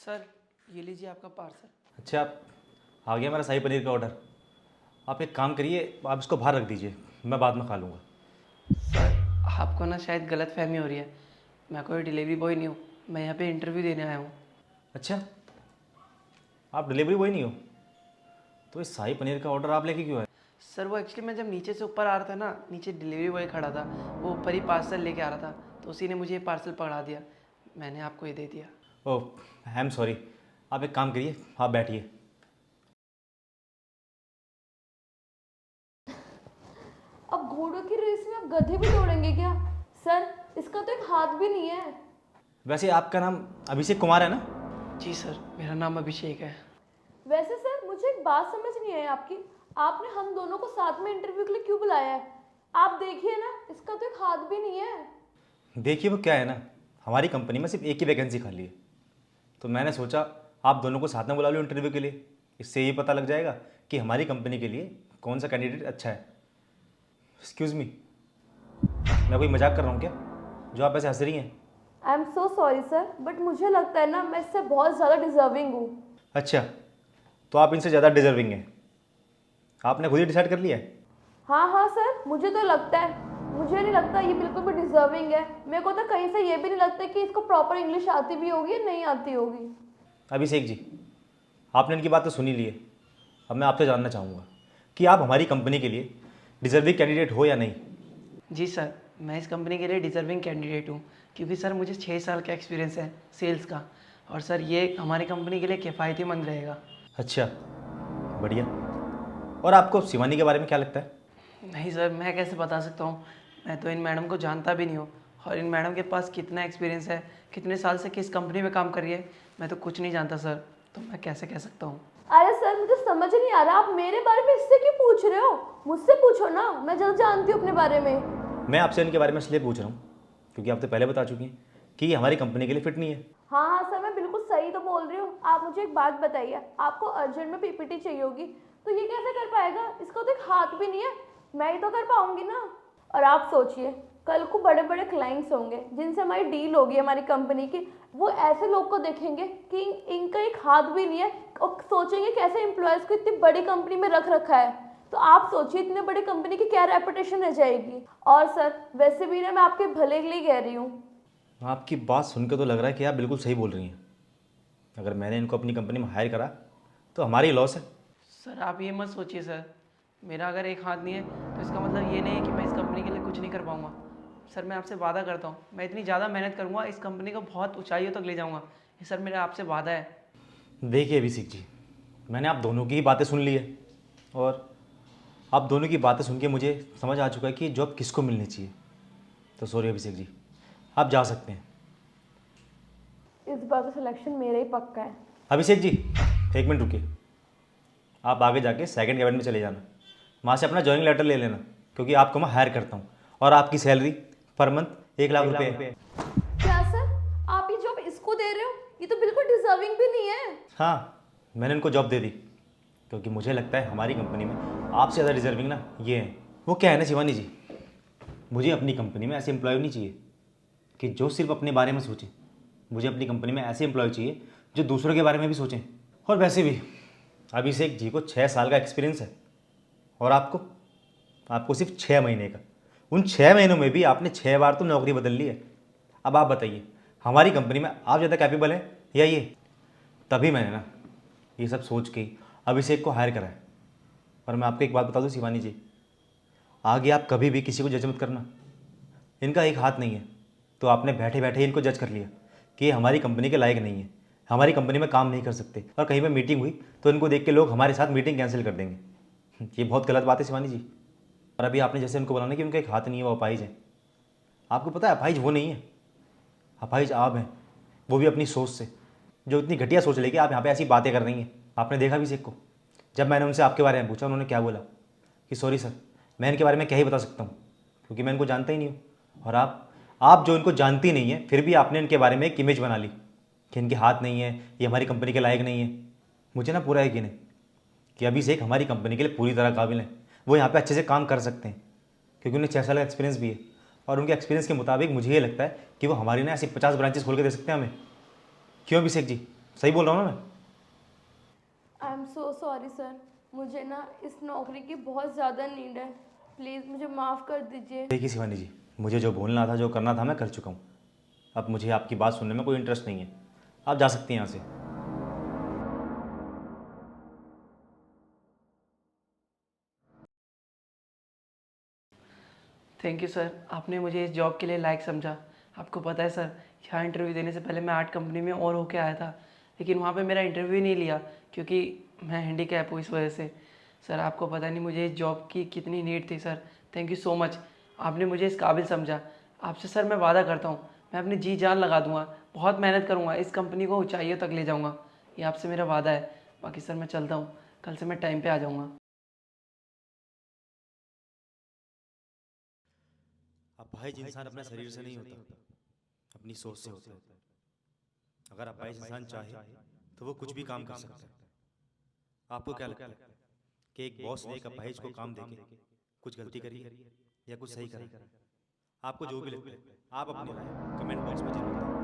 Sir ये लीजिए आपका पार्सल। अच्छा, आ गया मेरा शाही पनीर का ऑर्डर। आप एक काम करिए, आप इसको बाहर रख दीजिए, मैं बाद में खा लूँगा। सर आपको ना शायद गलत फहमी हो रही है, मैं कोई डिलीवरी बॉय नहीं हूँ, मैं यहाँ पे इंटरव्यू देने आया हूँ। अच्छा, आप डिलीवरी बॉय नहीं हो? तो इस शाही पनीर का ऑर्डर आप लेके क्यों आए? सर वो एक्चुअली मैं जब नीचे से ऊपर आ रहा था ना, नीचे डिलीवरी बॉय खड़ा था, वो ऊपर ही पार्सल लेके आ रहा था, तो उसी ने मुझे ये पार्सल पकड़ा दिया, मैंने आपको ये दे दिया। ओह, आई एम सॉरी। आप एक काम करिए, आप बैठिए। अब घोड़ों की रेस में आप गधे भी दौड़ेंगे क्या? सर, इसका तो एक हाथ भी नहीं है। वैसे आपका नाम अभिषेक कुमार है ना? जी सर, मेरा नाम अभिषेक है। वैसे सर, मुझे एक बात समझ नहीं आई आपकी। आपने हम दोनों को साथ में इंटरव्यू के लिए क्यों बुलाया है? आप देखिए ना, इसका तो एक हाथ भी नहीं है। देखिए वो क्या है ना, हमारी कंपनी में सिर्फ एक ही वैकेंसी खाली है, तो मैंने सोचा आप दोनों को साथ में बुला लो इंटरव्यू के लिए। इससे ये पता लग जाएगा कि हमारी कंपनी के लिए कौन सा कैंडिडेट अच्छा है। एक्सक्यूज़ मी, मैं कोई मजाक कर रहा हूँ क्या जो आप ऐसे हंस रही हैं? I am so sorry sir, but मुझे लगता है ना, मैं इससे बहुत ज़्यादा डिजर्विंग हूँ। अच्छा, तो आप इनसे ज़्यादा डिजर्विंग हैं, आपने खुद ही डिसाइड कर लिया है? हाँ हाँ सर, मुझे तो लगता है। मुझे नहीं लगता ये बिल्कुल भी डिजर्विंग है। मेरे को तो कहीं से ये भी नहीं लगता कि इसको प्रॉपर इंग्लिश आती भी होगी या नहीं आती होगी। अभिषेक जी, आपने इनकी बात तो सुनी ली है। अब मैं आपसे जानना चाहूँगा कि आप हमारी कंपनी के लिए डिजर्विंग कैंडिडेट हो या नहीं। जी सर, मैं इस कंपनी के लिए डिजर्विंग कैंडिडेट हूँ, क्योंकि सर मुझे 6 साल का एक्सपीरियंस है सेल्स का, और सर ये हमारी कंपनी के लिए किफ़ायतीमंद रहेगा। अच्छा, बढ़िया। और आपको शिवानी के बारे में क्या लगता है? नहीं सर, मैं कैसे बता सकता हूँ, मैं तो इन मैडम को जानता भी नहीं हूँ, और इन मैडम के पास कितना एक्सपीरियंस है, कितने साल से किस कंपनी में काम कर रही है, मैं तो कुछ नहीं जानता सर, तो मैं कैसे कह सकता हूँ। अरे सर, मुझे समझ नहीं आ रहा, आप मेरे बारे में इससे क्यों पूछ रहे हो? मुझसे पूछो ना, मैं जल्द जानती हूँ अपने बारे में। मैं आपसे इनके बारे में इसलिए पूछ रहा हूँ क्योंकि आप तो पहले बता चुकी हैं कि ये हमारी कंपनी के लिए फिट नहीं है। हाँ हाँ सर, मैं बिल्कुल सही तो बोल रही हूँ। आप मुझे एक बात बताइए, आपको अर्जेंट में पीपीटी चाहिए होगी, तो ये कैसे कर पाएगा? इसका तो एक हाथ भी नहीं है, मैं ही तो कर पाऊंगी ना। और आप सोचिए, कल को बड़े बड़े क्लाइंट्स होंगे जिनसे हमारी डील होगी हमारी कंपनी की, वो ऐसे लोग को देखेंगे कि इनका एक हाथ भी नहीं है, और सोचेंगे कैसे एम्प्लॉयज़ को इतनी बड़ी कंपनी में रख रखा है। तो आप सोचिए, इतने बड़ी कंपनी की क्या रेपुटेशन रह जाएगी। और सर, वैसे भी ना, मैं आपके भले के लिए कह रही हूँ। आपकी बात सुनकर तो लग रहा है कि आप बिल्कुल सही बोल रही हैं। अगर मैंने इनको अपनी कंपनी में हायर करा तो हमारी लॉस है। सर आप ये मत सोचिए सर, मेरा अगर एक हाथ नहीं है तो इसका मतलब ये नहीं है कि मैं इस कंपनी के लिए कुछ नहीं कर पाऊँगा। सर मैं आपसे वादा करता हूँ, मैं इतनी ज़्यादा मेहनत करूँगा, इस कंपनी को बहुत ऊंचाइयों तक ले जाऊँगा, ये सर मेरा आपसे वादा है। देखिए अभिषेक जी, मैंने आप दोनों की ही बातें सुन ली है, और आप दोनों की बातें सुन के मुझे समझ आ चुका है कि जॉब किसको मिलनी चाहिए। तो सॉरी अभिषेक जी, आप जा सकते हैं। इस बार तो सिलेक्शन मेरा ही पक्का है। अभिषेक जी, एक मिनट रुकिए। आप आगे जाके सेकंड कैबिन में चले जाना, वहाँ से अपना ज्वाइनिंग लेटर ले लेना, क्योंकि आपको मैं हायर करता हूँ और आपकी सैलरी पर मंथ 1,00,000 रुपये है। क्या सर, आप ये जॉब इसको दे रहे हो? ये तो बिल्कुल डिजर्विंग भी नहीं है। हाँ, मैंने उनको जॉब दे दी क्योंकि मुझे लगता है हमारी कंपनी में आपसे ज़्यादा डिजर्विंग ना ये है। वो क्या है ना शिवानी जी, मुझे अपनी कंपनी में ऐसे एम्प्लॉय नहीं चाहिए कि जो सिर्फ अपने बारे में सोचें। मुझे अपनी कंपनी में ऐसे एम्प्लॉय चाहिए जो दूसरों के बारे में भी सोचें। और वैसे भी अभिषेक जी को 6 साल का एक्सपीरियंस है, और आपको आपको सिर्फ 6 महीने का। उन 6 महीनों में भी आपने 6 बार तो नौकरी बदल ली है। अब आप बताइए, हमारी कंपनी में आप ज़्यादा कैपेबल हैं या ये? तभी मैंने ना ये सब सोच के ही अभिषेक को हायर करा है। और मैं आपको एक बात बता दूं शिवानी जी, आगे आप कभी भी किसी को जज मत करना। इनका एक हाथ नहीं है, तो आपने बैठे बैठे ही इनको जज कर लिया कि ये हमारी कंपनी के लायक नहीं है, हमारी कंपनी में काम नहीं कर सकते, और कहीं पर मीटिंग हुई तो इनको देख के लोग हमारे साथ मीटिंग कैंसिल कर देंगे। ये बहुत गलत बात है शिवानी जी। और अभी आपने जैसे उनको बोला ना कि उनका एक हाथ नहीं है, वो अपाहिज है। आपको पता है अपाहिज वो नहीं है, अपाहिज आप हैं, वो भी अपनी सोच से। जो इतनी घटिया सोच लेके आप यहाँ पे ऐसी बातें कर रही हैं। आपने देखा अभिषेक को, जब मैंने उनसे आपके बारे में पूछा उन्होंने क्या बोला कि सॉरी सर, मैं इनके बारे में क्या ही बता सकता हूँ क्योंकि मैं इनको जानता ही नहीं हूँ। और आप जो इनको जानती नहीं है, फिर भी आपने इनके बारे में एक इमेज बना ली कि इनके हाथ नहीं है, ये हमारी कंपनी के लायक नहीं है। मुझे ना पूरा यकीन है कि अभिषेक हमारी कंपनी के लिए पूरी तरह काबिल हैं। वो यहाँ पे अच्छे से काम कर सकते हैं क्योंकि उन्हें 6 साल का एक्सपीरियंस भी है, और उनके एक्सपीरियंस के मुताबिक मुझे ये लगता है कि वो हमारी ना ऐसी 50 ब्रांचेस खोल के दे सकते हैं हमें। क्यों अभिषेक जी, सही बोल रहा हूँ ना मैं? I am so sorry sir, मुझे ना इस नौकरी की बहुत ज़्यादा नीड है, प्लीज़ मुझे माफ़ कर दीजिए। देखिए शिवानी जी, मुझे जो बोलना था, जो करना था, मैं कर चुका हूँ। अब मुझे आपकी बात सुनने में कोई इंटरेस्ट नहीं है। आप जा सकती हैं यहाँ से। थैंक यू सर, आपने मुझे इस जॉब के लिए लायक समझा। आपको पता है सर, यहाँ इंटरव्यू देने से पहले मैं आर्ट कंपनी में और होके आया था, लेकिन वहाँ पे मेरा इंटरव्यू नहीं लिया क्योंकि मैं हैंडीकैप हूँ, इस वजह से। सर आपको पता नहीं मुझे इस जॉब की कितनी नीड थी sir. Thank you so much, आपने मुझे इस काबिल समझा। आपसे सर मैं वादा करता हूँ, मैं अपनी जी जान लगा दूंगा, बहुत मेहनत करूँगा, इस कंपनी को ऊंचाइयों तक ले जाऊँगा। ये आपसे मेरा वादा है। बाकी सर मैं चलता हूँ, कल से मैं टाइम पे आ जाऊँगा। अपाहिज इंसान अपने शरीर से नहीं होता, अपनी सोच से होता है। अगर अपाहिज इंसान चाहे तो वो कुछ भी काम कर सकता है। आपको क्या लगता है कि एक बॉस ने एक अपाहिज को काम देके कुछ गलती करी है या कुछ सही करा है? आपको जो भी लगता है आप अपनी राय कमेंट बॉक्स में जरूर दें।